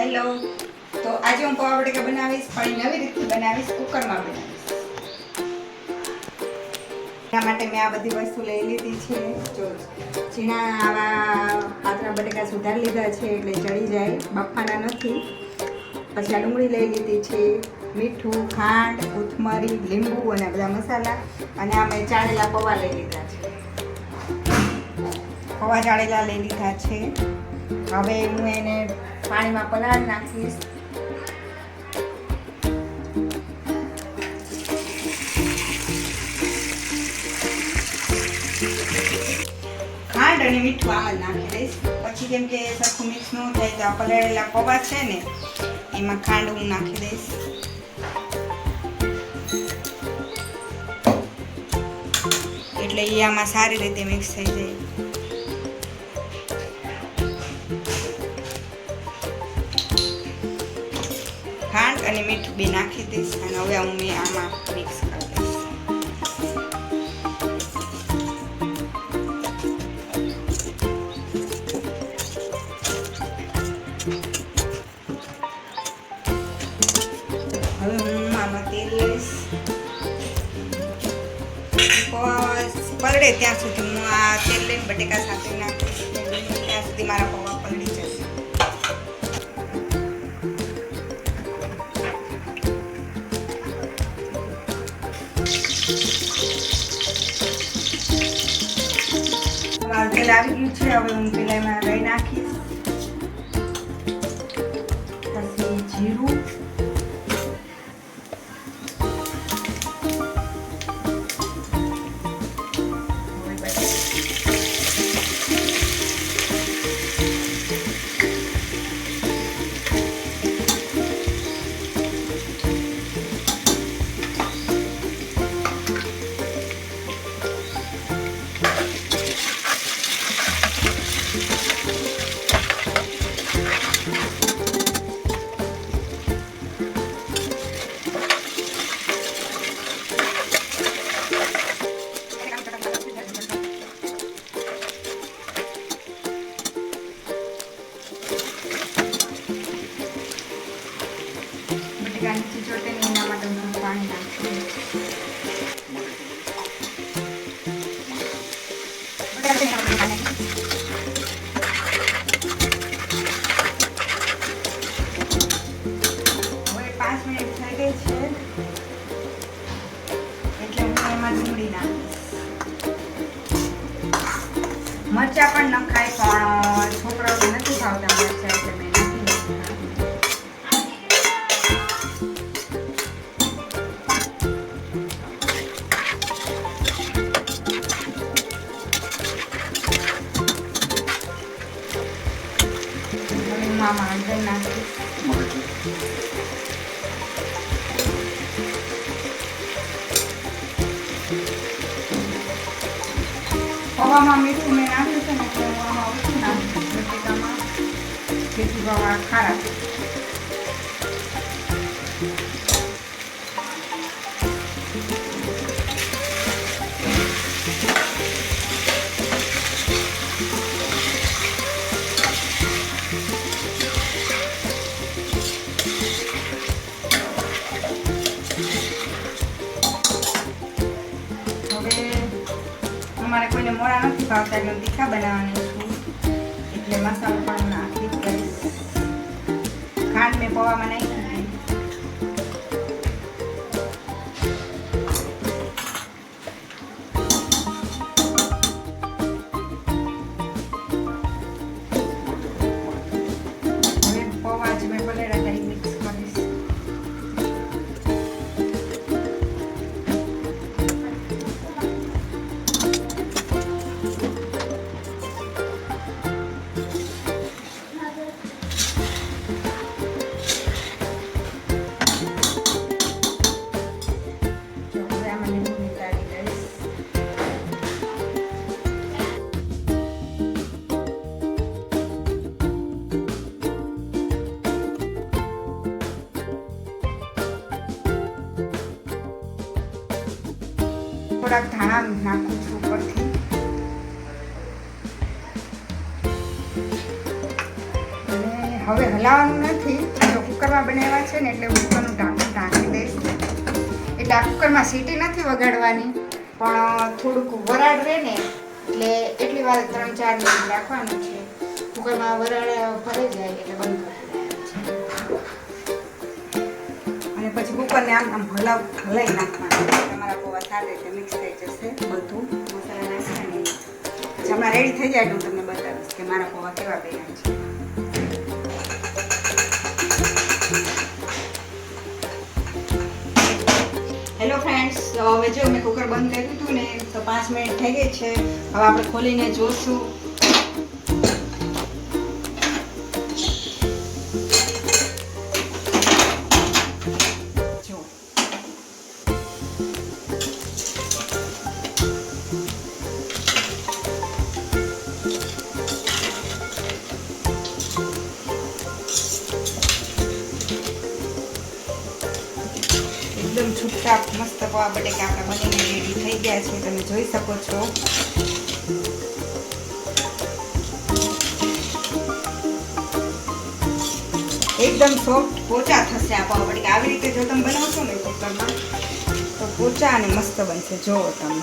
Hello, તો આજે હું પૌવા બટેકા બનાવીશ, પણ નવી રીતથી બનાવીશ, કુકરમાં બનાવીશ. એના માટે મેં આ બધી વસ્તુ લઈ લીધી છે. જો ઝીણા આવા પાતળા બટેકા સુધારી લીધા છે, એટલે ચડી જાય, બફાના નથી. પછી આ ડુંગળી લઈ લીધી છે, મીઠું, ખાંડ, કોથમરી, લીંબુ અને બધા મસાલા. અને આ મેં ચાળેલા પૌવા લઈ લીધા છે. પૌવા ચાળેલા લઈ લીધા છે. હવે હું એને પાણીમાં પલાળી નાખીશ. ખાંડ અને મીઠું આમ જ નાખી દઈશ. પછી કેમ કે સરખું મિક્સ ન થાય તો આ પલાળેલા પૌવા છે ને એમાં ખાંડ હું નાખી દઈશ. એટલે એ આમાં સારી રીતે મિક્સ થઈ જાય. ખાંડ અને મીઠું બે નાખી દઈશ અને હવે હું આમાં મિક્સ કરી દઈશ. હવે હું આમાં તેલ લઈશ. પલળે ત્યાં સુધી હું આ તેલ લઈને બટેકા સાથે નાખીશ. ત્યાં સુધી મારા પૌવા પલળી જશે. તેલ આવી ગયું છે. હવે હું પેલા એમાં રાઈ નાખીશ, પછી જીરું, ચીચોટે એના માટે હું પાણી નાખું. હવે 5 મિનિટ થઈ ગઈ છે, એટલે હું એમાં ડુંગળી નાખીશ. મરચાં પણ નખાય, પણ છોકરાઓને નથી ભાવતા મરચાં, એટલે મેં નાખી દીધું. આમાં અંદર નાખીશ. પૌવામાં મીઠું મેં નાખ્યું છે ને, એટલે હું આમાં ઓછું નાખીશ બટેકામાં, જેથી પૌવા ખારા. મારે કોઈને મોડા નથી ભાવતા, એટલે તીખા બનાવવાની છું, એટલે મસાલો પણ નાખી દઈશ. ખાંડ મેં પૌવામાં નાખી દીધી. હવે પૌવા જ મેં પલાળ્યા હતા એ મિક્સ કરીશ. થોડાક ધાણા નાખું છું ઉપરથી. અને હવે હવે હલાવવાનું નથી, જો કુકરમાં બનાવ્યા છે ને એટલે કુકરનું ઢાંકણ ઢાંકી દઈશ. એટલે આ કુકરમાં સીટી નથી વગાડવાની, પણ થોડુંક વરાળ રહે ને એટલે એટલી વાર 3-4 મિનિટ રાખવાનું છે. કુકરમાં વરાળ ભરાઈ જાય એટલે બંધ કરી દેવાનું છે. અને પછી કુકરને આમ હલાવી નાખવાનું. તમારા પૌવા સારી રીતે મિક્સ થઈ જશે, બધું મસાલા નાખવાની. પછી હમણાં રેડી થઈ જાય તો હું તમને બતાવીશ કે મારા પૌવા કેવા બન્યા છે. હેલો ફ્રેન્ડ્સ, હવે જો મેં કુકર બંધ કરી દીધું ને તો 5 મિનિટ થઈ ગઈ છે. હવે આપણે ખોલીને જોશું. જો એકદમ છૂટા મસ્ત પૌવા બટેકા આપણા બનીને રેડી થઈ ગયા છે. તમે જોઈ શકો છો. એકદમ સોફ્ટ પોચા થશે આ પૌવા બટેકા. આવી રીતે જો તમે બનાવશો ને કુકરમાં તો પોચા અને મસ્ત બનશે. જોવો તમે.